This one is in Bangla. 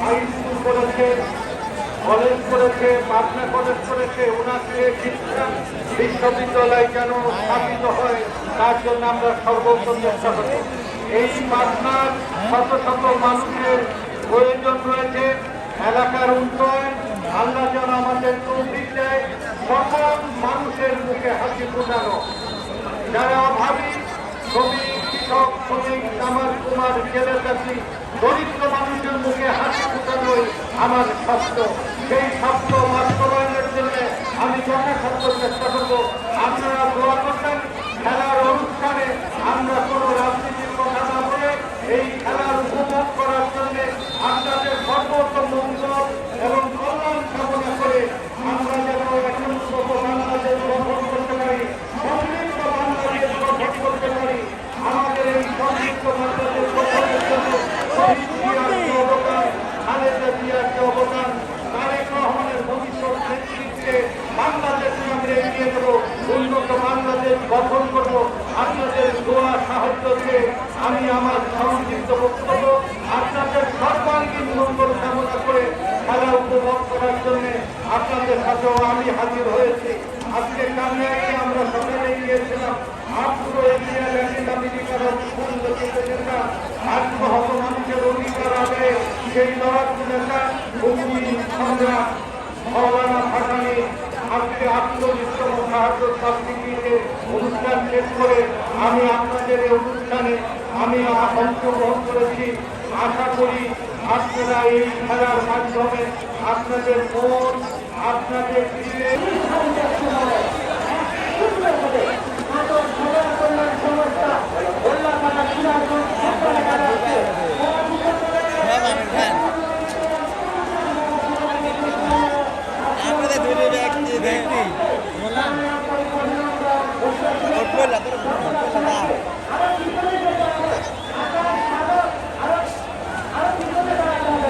হাই স্কুল করেছে, কলেজ করেছে, পাটনা কলেজ করেছে। ওনাকে শিক্ষা বিশ্ববিদ্যালয় যেন স্থাপিত হয় তার জন্য আমরা সর্বোত্তম চেষ্টা করি। এই পাটনার শত শত মানুষের প্রয়োজন রয়েছে, এলাকার উন্নয়ন। আল্লাহ যেন আমাদের তৌফিক দেয় সকল মানুষের মুখে হাসি ফোটানো। যারা অভাবী, শ্রমিক, কৃষক, শ্রমিক, কামার কুমার, জেলে চাষি, দরিদ্র মানুষের মুখে হাসি ফোটানোই আমার স্বাস্থ্য। সেই স্বাস্থ্য বাস্তবায়নের জন্য আমি যথাসাধ্য চেষ্টা করবো। আপনারা দোয়া করবেন খেলার অনুষ্ঠানে আমরা কোনো রাজনীতির কথা না বলে এই খেলার উপভোগ করার জন্য আপনাদের সর্বোত্তম মঙ্গল এবং কল্যাণ কামনা করে আমরা যেন এখন বাংলাদেশ গঠন করতে পারি, সমৃদ্ধ বাংলাদেশ গঠন করতে পারি। আমাদের এই সমৃদ্ধ বাংলাদেশ গঠনের জন্য শহীদ জিয়ার যে অবদান, খালেদা জিয়ার যে অবদান, তারেক রহমানের ভবিষ্যৎ নেতৃত্বে বাংলাদেশকে আমরা এগিয়ে দেব, উন্নত বাংলাদেশ গঠন করব। আপনাদের দোয়া সাহায্যকে আমি আমার সংক্ষিপ্ত বক্তব্য আপনাদের সর্বাঙ্গীন মঙ্গল কামনা করে খেলা উপভোগ করার জন্য আপনাদের সাথেও আমি হাজির হয়েছি। আজকে কান্নায় আমরা সকালে গিয়েছিলাম পুরো এশিয়া ল্যাটিন আমেরিকার উন্নতির নেতা, আত্মহত মানুষের অধিকার আদায়ে সেই লড়াকু নেতা ভূমি সংগ্রাম মওলানা ভাসানী আজকে 48তম শাহাদত বার্ষিকীতে অনুষ্ঠান শেষ করে আমি আপনাদের এই অনুষ্ঠানে আমি অংশগ্রহণ করেছি। আশা করি আপনারা এই খেলার মাধ্যমে আপনাদের মন, আপনাদের সংস্থা